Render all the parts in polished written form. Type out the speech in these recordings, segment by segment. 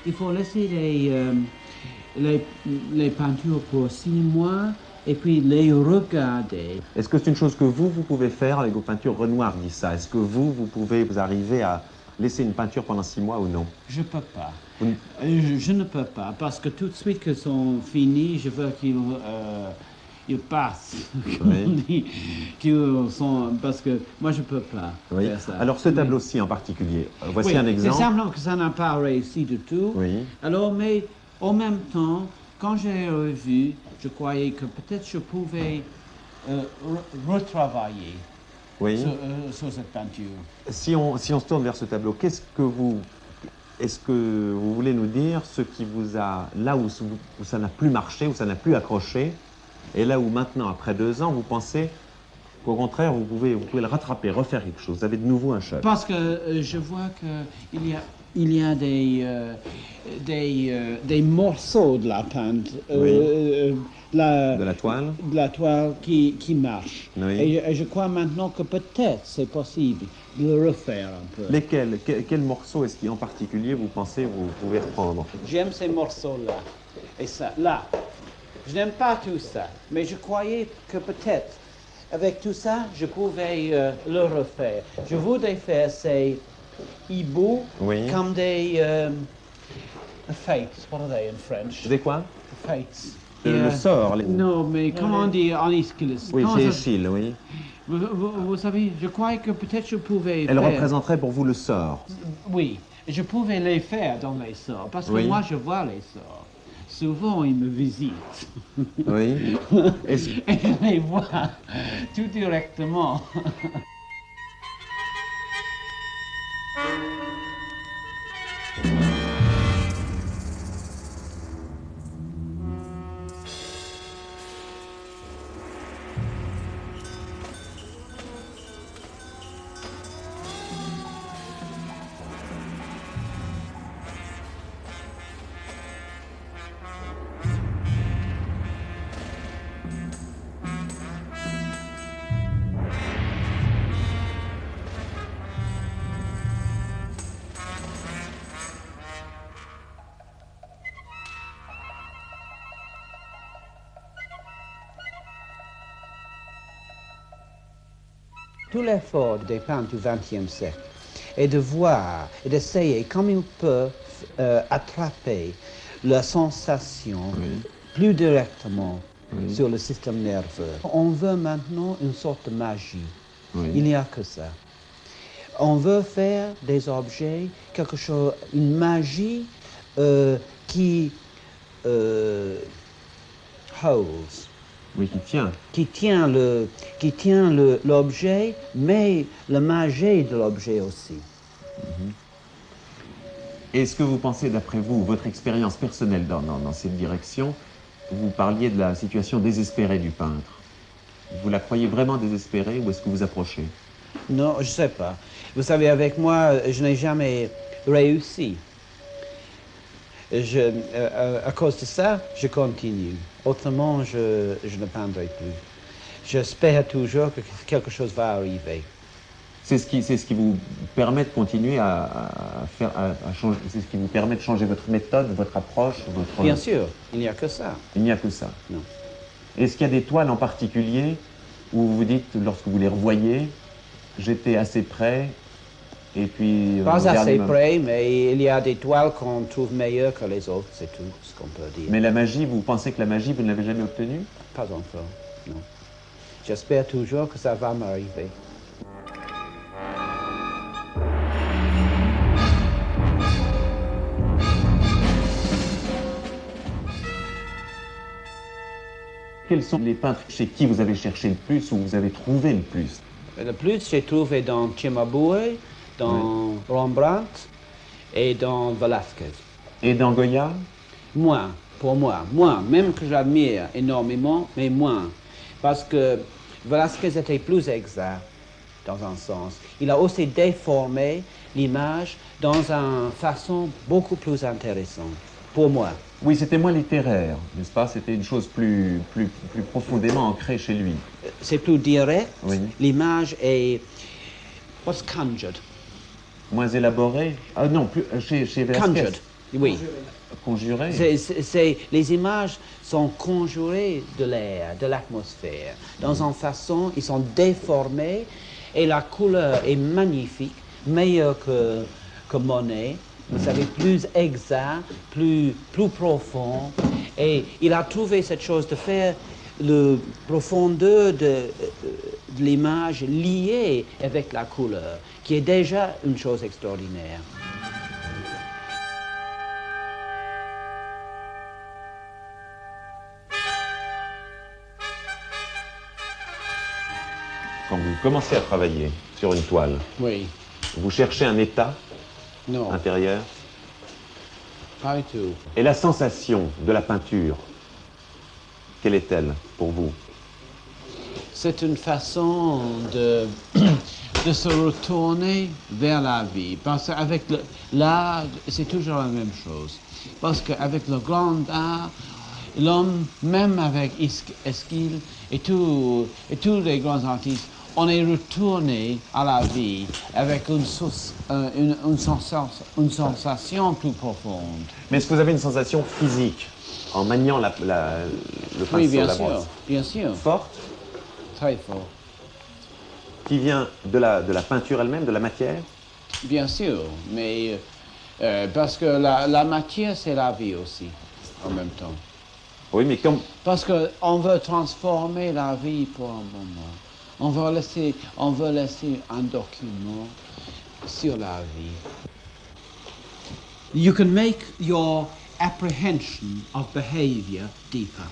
Il faut laisser les peintures pour 6 mois et puis les regarder. Est-ce que c'est une chose que vous pouvez faire avec vos peintures? Renoir dit ça. Est-ce que vous pouvez vous arriver à laisser une peinture pendant 6 mois ou non? Je peux pas. Vous... Je ne peux pas parce que tout de suite qu'ils sont finis, je veux qu'ils passent. Oui. Parce que moi je peux pas Oui. faire ça. Alors ce tableau-ci en particulier, voici oui, un exemple. C'est semblant que ça n'a pas réussi du tout. Oui. Alors, mais en même temps, quand j'ai revu, je croyais que peut-être je pouvais retravailler Oui. sur cette peinture. Si on se tourne vers ce tableau, est-ce que vous voulez nous dire ce qui vous a, là où ça n'a plus marché, où ça n'a plus accroché, et là où maintenant, après 2 ans, vous pensez qu'au contraire, vous pouvez le rattraper, refaire quelque chose, vous avez de nouveau un choc? Parce que je vois qu'il y a des morceaux de la peinture, oui. De la toile qui marchent. Oui. Et je crois maintenant que peut-être c'est possible de le refaire un peu. Lesquels? Quels morceaux est-ce qu'en particulier vous pensez vous pouvez reprendre? J'aime ces morceaux-là. Et ça, là. Je n'aime pas tout ça. Mais je croyais que peut-être, avec tout ça, je pouvais le refaire. Je voudrais faire ces hiboux oui. comme des fates. What are they in French? Des quoi? Fates. Le sort. Non, mais comment on dit en Ischylus? Oui, c'est Échille, oui. Vous savez, je croyais que peut-être je pouvais Elle faire... représenterait pour vous le sort. Oui, je pouvais les faire dans les sorts, parce que oui. moi je vois les sorts. Souvent, ils me visitent. Oui. Et je les vois tout directement. Tout l'effort des peintres du XXe siècle est de voir et d'essayer comme ils peuvent attraper la sensation oui. plus directement oui. sur le système nerveux. On veut maintenant une sorte de magie. Oui. Il n'y a que ça. On veut faire des objets, quelque chose, une magie qui holds. Oui, qui tient. Qui tient l'objet, mais la magie de l'objet aussi. Est-ce que vous pensez, d'après vous, votre expérience personnelle dans cette direction, vous parliez de la situation désespérée du peintre. Vous la croyez vraiment désespérée ou est-ce que vous approchez? Non, je ne sais pas. Vous savez, avec moi, je n'ai jamais réussi. À cause de ça, je continue. Autrement, je ne peindrai plus. J'espère toujours que quelque chose va arriver. C'est ce qui vous permet de continuer à changer, c'est ce qui vous permet de changer votre méthode, votre approche, votre... Bien sûr, il n'y a que ça. Il n'y a que ça. Non. Est-ce qu'il y a des toiles en particulier où vous vous dites, lorsque vous les revoyez, j'étais assez près, et puis... Pas assez près, mais il y a des toiles qu'on trouve meilleures que les autres, c'est tout ce qu'on peut dire. Mais la magie, vous pensez que la magie, vous ne l'avez jamais obtenue? Pas encore, non. J'espère toujours que ça va m'arriver. Quels sont les peintres chez qui vous avez cherché le plus ou vous avez trouvé le plus? Le plus, j'ai trouvé dans Cimabue, dans Rembrandt et dans Velázquez. Et dans Goya? Moins, pour moi. Moins, même que j'admire énormément, mais moins. Parce que Velázquez était plus exact. dans un sens. Il a aussi déformé l'image dans une façon beaucoup plus intéressante, pour moi. Oui, c'était moins littéraire, n'est-ce pas? C'était une chose plus profondément ancrée chez lui. C'est plus direct. Oui. L'image est... What's conjured? Moins élaboré? Ah non, plus, chez Velázquez. Conjured, oui. Conjuré. Les images sont conjurées de l'air, de l'atmosphère. Dans une façon, ils sont déformés et la couleur est magnifique, meilleure que Monet. Vous savez, plus exact, plus profond. Et il a trouvé cette chose de faire la profondeur de l'image liée avec la couleur, qui est déjà une chose extraordinaire. Quand vous commencez à travailler sur une toile, Oui. vous cherchez un état Non, intérieur pas du tout. et la sensation de la peinture, quelle est-elle pour vous? C'est une façon de se retourner vers la vie. Parce qu'avec l'art, c'est toujours la même chose. Parce qu'avec le grand art, l'homme, même avec Esquil et tous les grands artistes, on est retourné à la vie avec une sensation plus profonde. Mais est-ce que vous avez une sensation physique en maniant le pinceau, Oui, bien la sûr, brosse? bien sûr, Forte, très fort. qui vient de la peinture elle-même, de la matière? Bien sûr, mais parce que la matière, c'est la vie aussi, en même temps. Oui, mais comme... Parce qu'on veut transformer la vie pour un moment. On veut laisser un document sur la vie. You can make your apprehension of behavior deeper.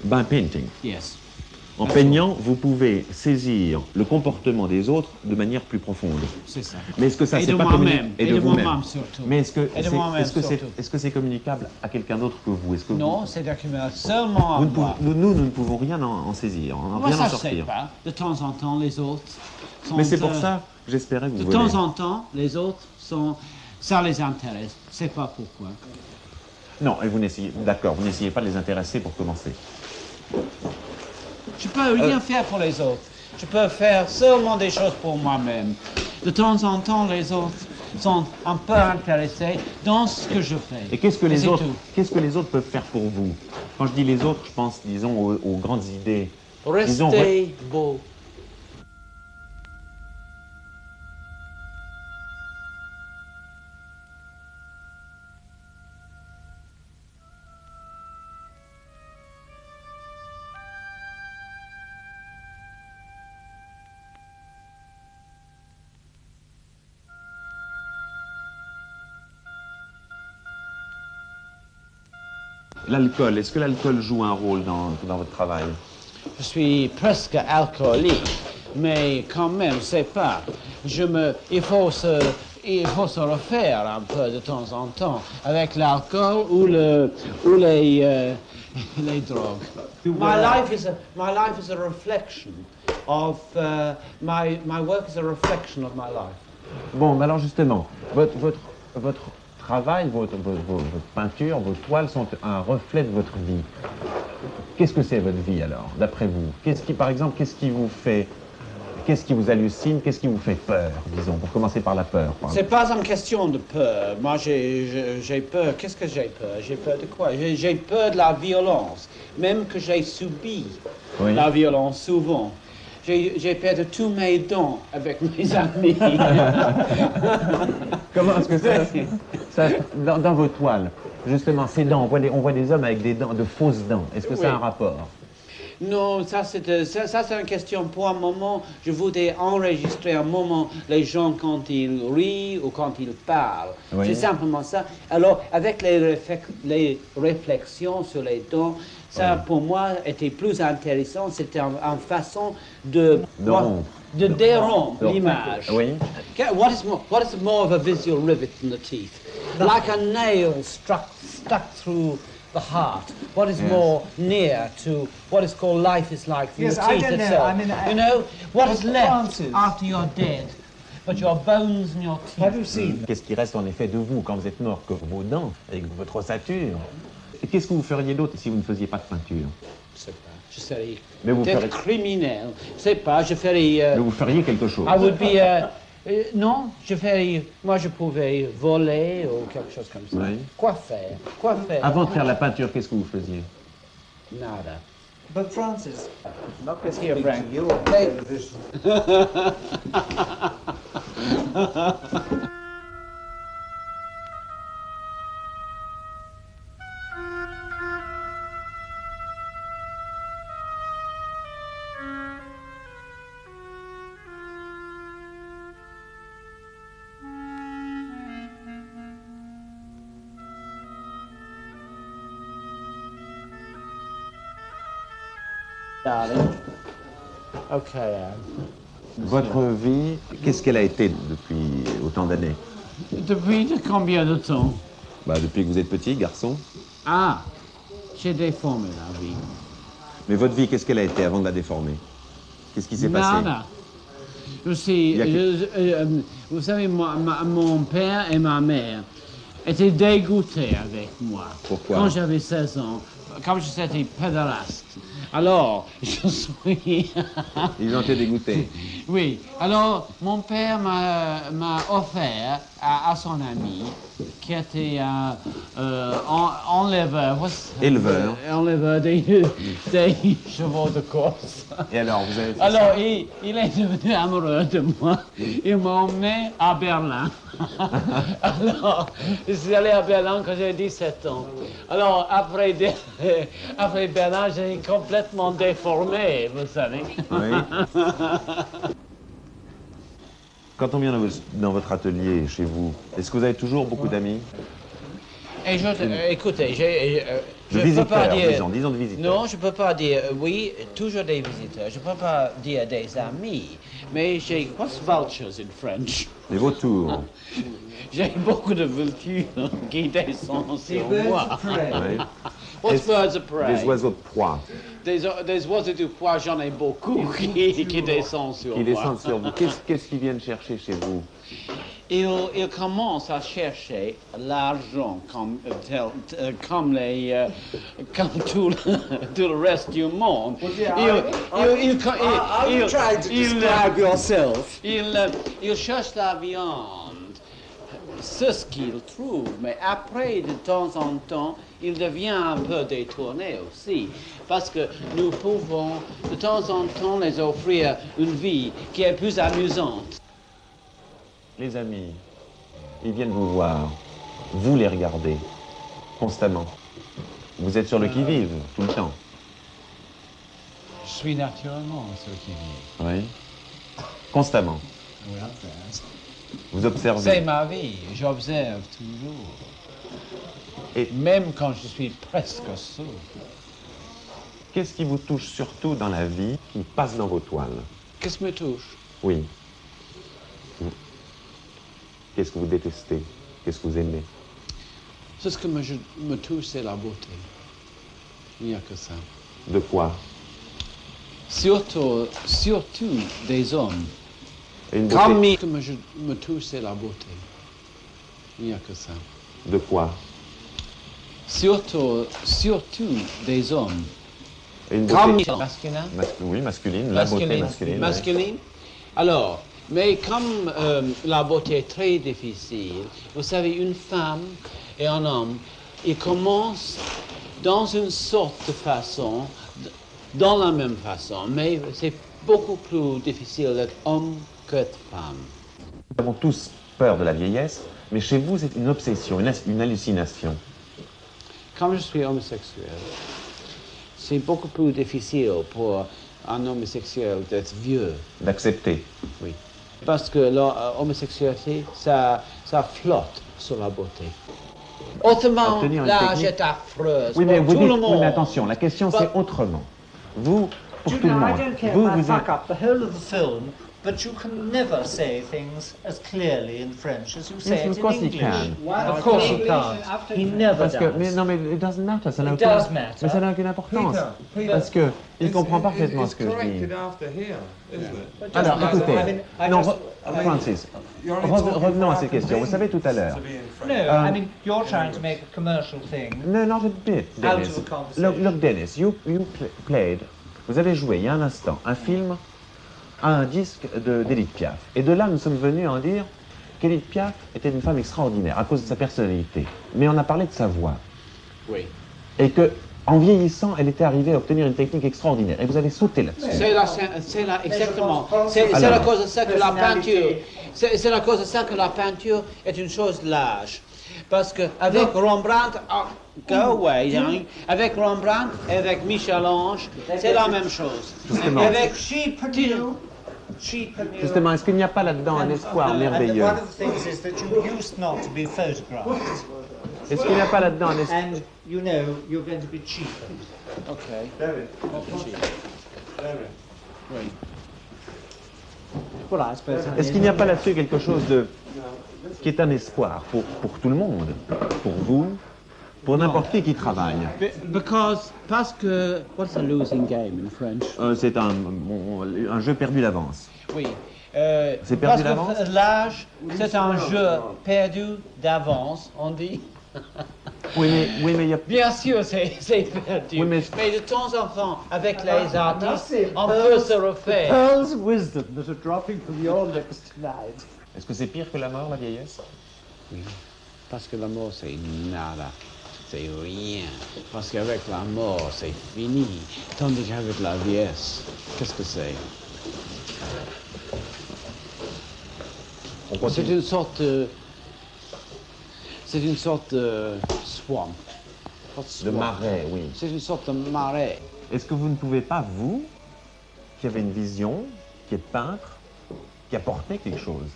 by painting. Yes. En peignant, vous pouvez saisir le comportement des autres de manière plus profonde. C'est ça. Mais est-ce que ça, Et c'est de pas moi-même. Et Et de vous-même. moi-même surtout. Mais est-ce que Et de moi-même surtout. est-ce que c'est communicable à quelqu'un d'autre que vous? Est-ce que Non, c'est documenté seulement à vous ne moi. nous ne pouvons rien en saisir, Moi, rien ça en je sais sortir. pas. De temps en temps, les autres sont... Mais c'est pour ça, j'espérais que De vous temps voliez. en temps, les autres sont... Ça les intéresse. Je sais pas pourquoi. Non, et vous n'essayez, d'accord, vous n'essayez pas de les intéresser pour commencer. Je peux rien faire pour les autres. Je peux faire seulement des choses pour moi-même. De temps en temps, les autres sont un peu intéressés dans ce que je fais. Et qu'est-ce que les c'est autres, tout. qu'est-ce que les autres peuvent faire pour vous? Quand je dis les autres, je pense, disons, aux grandes idées. Disons, Restez beau. l'alcool, est-ce que l'alcool joue un rôle dans votre travail? Je suis presque alcoolique, mais quand même, c'est pas. Il faut se refaire un peu de temps en temps avec l'alcool ou les drogues. My life is a reflection of my work is a reflection of my life. Bon, mais alors justement, votre travail, votre peinture, vos toiles sont un reflet de votre vie. Qu'est-ce que c'est votre vie alors, d'après vous? Par exemple, qu'est-ce qui vous fait, qu'est-ce qui vous hallucine, qu'est-ce qui vous fait peur, disons, pour commencer par la peur? C'est pas une question de peur. Moi, j'ai peur. Qu'est-ce que j'ai peur? J'ai peur de quoi? J'ai peur de la violence, même que j'ai subi Oui. la violence souvent. J'ai perdu tous mes dents avec mes amis. Comment est-ce que dans vos toiles, justement, ces dents, on voit des hommes avec des dents, de fausses dents. Est-ce que ça a un rapport? Non, ça c'est une question pour un moment. Je voudrais enregistrer un moment les gens quand ils rient ou quand ils parlent. Oui. C'est simplement ça. Alors, avec les réflexions sur les dents, ça Oui. pour moi était plus intéressant. C'était une façon de rompre. de dérompre De- l'image. Oui. What is more of a visual rivet than the teeth? Like a nail stuck through the heart, what is more near to what is called life is like for Yes, your I teeth don't know. itself. I mean, you know, what is left Francis. after you're dead, but your bones and your teeth. Have you seen? Qu'est-ce qui reste en effet de vous quand vous êtes mort que vos dents et votre ossature? Et qu'est-ce que vous feriez d'autre si vous ne faisiez pas de peinture? Je sais pas, je serais Mais vous peut-être ferez- criminel. Je sais pas, je ferais... Mais vous feriez quelque chose. I would be... non, je ferais... Moi, je pouvais voler ou quelque chose comme ça. Oui. Quoi faire? Quoi faire? Avant de faire la peinture, qu'est-ce que vous faisiez? Nada. But Francis, not going to Here, speak Frank. to you on Hey. television. Darling. Okay, Votre vie, qu'est-ce qu'elle a été depuis autant d'années? Depuis de combien de temps? Depuis que vous êtes petit, garçon. Ah, j'ai déformé la vie. Mais votre vie, qu'est-ce qu'elle a été avant de la déformer? Qu'est-ce qui s'est passé? Nada. Je sais, Il y a vous savez, mon père et ma mère étaient dégoûtés avec moi. Pourquoi? Quand j'avais 16 ans, comme j'étais pédéraste. Alors, je suis... Ils ont été dégoûtés. Oui, alors mon père m'a offert à son ami, qui était enleveur Éleveur. enleveur des chevaux de course. Et alors, vous avez fait Alors, ça? il est devenu amoureux de moi. Il m'a emmené à Berlin. Alors, je suis allé à Berlin quand j'avais 17 ans. Alors, après Berlin, j'ai complètement déformé, vous savez. Oui. Quand on vient dans votre atelier, chez vous, est-ce que vous avez toujours beaucoup d'amis? Et écoutez, je De ne peux pas visiteurs, dire... disons de visiteurs. Non, je ne peux pas dire, oui, toujours des visiteurs. Je ne peux pas dire des amis. Mais j'ai... What's vultures in French? Les vautours. J'ai beaucoup de vultures qui descendent sur birds moi. of prey. Oui. What's birds of prey? Des oiseaux de proie Des oiseaux de proie, j'en ai beaucoup qui descendent sur qui moi. descendent sur vous. Qu'est-ce qu'ils viennent chercher chez vous? Ils commencent à chercher l'argent comme tout le reste du monde. Are you trying to describe yourself? Ils cherchent la viande, c'est ce qu'ils trouvent, mais après, de temps en temps, il devient un peu détourné aussi, parce que nous pouvons de temps en temps les offrir une vie qui est plus amusante. Les amis, ils viennent vous voir. Vous les regardez constamment. Vous êtes sur le qui-vive tout le temps. Je suis naturellement ce qui vit. Oui. Constamment. Vous C'est observez. ma vie, j'observe toujours. Et Même quand je suis presque sourd. qu'est-ce qui vous touche surtout dans la vie qui passe dans vos toiles? Qu'est-ce qui me touche? Oui. Qu'est-ce que vous détestez? Qu'est-ce que vous aimez? Ce qui me touche, c'est la beauté. Il n'y a que ça. De quoi? Surtout des hommes. Et une Comme beauté- ce qui me touche, c'est la beauté. Il n'y a que ça. De quoi? Surtout des hommes. Et une Comme beauté masculin. oui, masculine, la beauté masculine. ouais. Masculine. Alors, mais comme la beauté est très difficile, vous savez, une femme et un homme, ils commencent dans une sorte de façon, dans la même façon, mais c'est beaucoup plus difficile d'être homme qu'être femme. Nous avons tous peur de la vieillesse, mais chez vous, c'est une obsession, une hallucination. Comme je suis homosexuel, c'est beaucoup plus difficile pour un homosexuel d'être vieux. D'accepter. Oui. Parce que l'homosexualité, ça flotte sur la beauté. Autrement, Obtenir une l'âge technique. est affreuse. Oui, mais pour vous tout dites, le oui, monde. mais attention, la question c'est autrement. Vous, pour Do you tout le know, I monde, don't care vous, about vous fuck êtes... up. The whole of the film But you can never say things as clearly in French as you say Yes, it of in course he English. can. Of course he can't. He never Parce que, does. mais non, mais it doesn't matter, ça n'a It aucune, does matter. mais ça n'a aucune importance. Peter, Parce que il comprend parfaitement it's ce que je dis. corrected after here, isn't it? It Alors, doesn't matter. écoutez, non, Francis, You're only talking revenons à for cette question. Vous savez tout à l'heure. to be in No, French. I mean, you're trying to make a commercial thing. No, not a bit, Out Dennis. of a conversation. Look, Dennis, you played, vous avez joué il y a un instant un film à un disque d'Edith Piaf. Et de là, nous sommes venus en dire qu'Edith Piaf était une femme extraordinaire à cause de sa personnalité. Mais on a parlé de sa voix. Oui. Et que, en vieillissant, elle était arrivée à obtenir une technique extraordinaire. Et vous avez sauté là-dessus. Exactement. Mais je C'est pense- la cause de ça que la Personnalité. peinture. C'est la cause de ça que la peinture est une chose de l'âge. Parce que avec Rembrandt, go away, hein, avec Rembrandt et avec Michel-Ange, c'est la même chose. Justement. Avec Cheaper new. Cheaper new. Justement, est-ce qu'il n'y a pas là-dedans un espoir And merveilleux? one of the things is that you used not to be photographed. Est-ce qu'il n'y a pas là-dedans un espoir? And you know you're going to be cheaper. Ok. David, David. Oui. Well, I suppose. Est-ce qu'il n'y a pas là-dessus quelque chose de qui est un espoir pour tout le monde, pour vous, pour n'importe qui travaille? Parce que, what's a losing game in French? C'est un jeu perdu d'avance. Oui. C'est parce perdu d'avance? que l'âge, c'est un jeu perdu d'avance, on dit. Oui, mais il y a... Bien sûr, c'est perdu. Oui, mais- de temps en temps, avec les artistes, on peut se refaire. Pearls of wisdom that are dropping from your lips tonight. Est-ce que c'est pire que la mort, la vieillesse? Oui, parce que la mort, c'est nada. C'est rien. Parce qu'avec la mort, c'est fini. Tandis qu'avec la vieillesse, qu'est-ce que c'est? C'est une sorte de... C'est une sorte de swamp. De marais, oui. C'est une sorte de marais. Est-ce que vous ne pouvez pas, vous, qui avez une vision, qui êtes peintre, qui apportez quelque chose,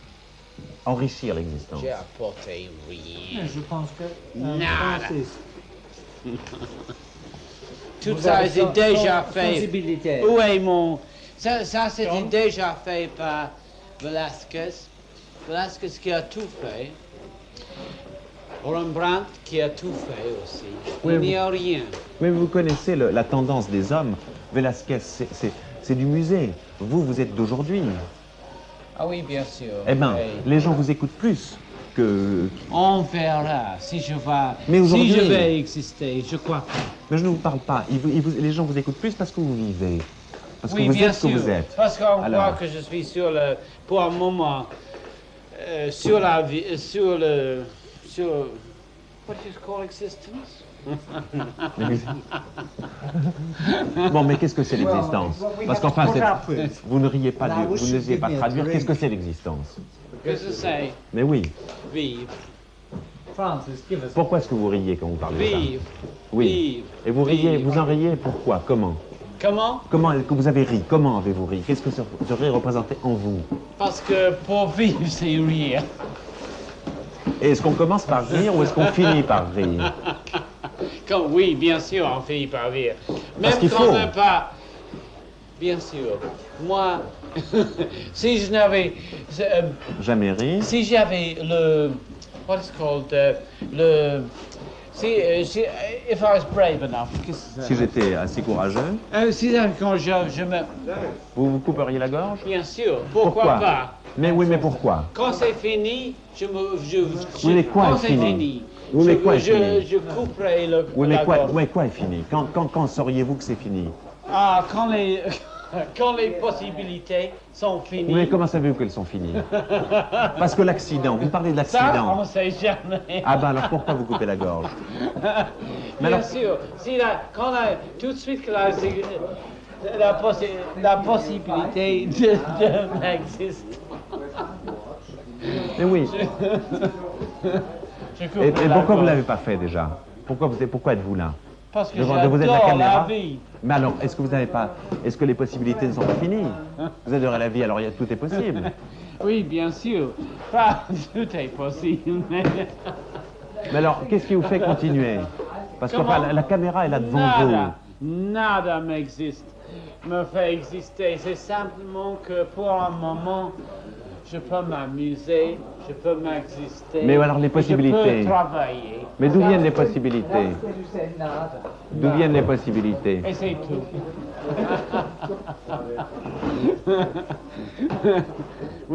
enrichir l'existence? J'ai apporté rien. Je pense que Nada. Francis, Tout vous ça, avez c'est déjà fait. sensibilité. Où est mon... Ça c'était John? déjà fait par Velasquez. Velasquez qui a tout fait. Rembrandt qui a tout fait aussi. Oui, Il n'y a rien. Mais vous connaissez la tendance des hommes. Velasquez, c'est du musée. Vous êtes d'aujourd'hui. Ah oui, bien sûr. Eh bien, Oui. les gens vous écoutent plus que... On verra si je vais, Mais aujourd'hui- si je vais exister, je crois pas. Mais je ne vous parle pas. Les gens vous écoutent plus parce que vous vivez. Parce que Oui, vous bien êtes ce que sûr. vous êtes. Parce qu'on Alors. croit que je suis sur le, pour un moment, sur la vie, sur le, sur, what do you call existence? Bon, mais qu'est-ce que c'est l'existence? Parce qu'enfin, vous ne riez pas, Now, vous we n'osez should pas give me a traduire. Qu'est-ce que drink. c'est l'existence? Qu'est-ce que c'est? Mais oui. Vivre. Francis, give us. Pourquoi est-ce que vous riez quand vous parlez de ça? Vivre. Oui. Vivre. Et vous riez, Vivre. vous en riez pourquoi? Comment? Comment? Comment est-ce que vous avez ri? Comment avez-vous ri? Qu'est-ce que ce rire représentait en vous? Parce que pour vivre, c'est rire. Et est-ce qu'on commence par rire ou est-ce qu'on finit par rire? Oui, bien sûr, on finit par rire. Même qu'il quand faut. on n'est pas... Bien sûr. Moi, si je n'avais... Jamais ri. Si j'avais le... What is called? If I was brave enough. qu'est-ce que Si j'étais assez courageux, quand je me... vous vous couperiez la gorge? Bien sûr. Pourquoi pas? Mais oui, mais pourquoi? Quand c'est fini, Oui, mais quoi quand est c'est fini? fini, Oui, mais quoi est fini? je couperai le... Oui, mais la quoi, gorge. ouais, quoi est fini? Quand sauriez-vous que c'est fini? Ah, quand les possibilités sont finies. Oui, mais comment savez-vous qu'elles sont finies? Parce que l'accident, vous parlez de Ça, on l'accident. ne sait jamais. Ah ben alors pourquoi vous coupez la gorge? Mais Bien alors- sûr. Si tout de suite que la possibilité de n'existe. Mais oui. Je coupe Et la pourquoi vous gorge. ne l'avez pas fait déjà? Pourquoi êtes-vous là? Parce que Devant- vous êtes la j'adore caméra. la vie. Mais alors, est-ce que vous n'avez pas... Est-ce que les possibilités ne sont pas finies? Vous adorez la vie, alors tout est possible. Oui, bien sûr. Pas tout est possible, mais... Mais alors, qu'est-ce qui vous fait continuer? Parce que Comment? la caméra est là devant Nada m'existe. me fait exister. C'est simplement que pour un moment, je peux m'amuser, je peux m'exister. Mais alors les possibilités. Je peux travailler. Mais d'où viennent les possibilités? Lorsque tu sais nada. D'où viennent les possibilités? Et c'est tout.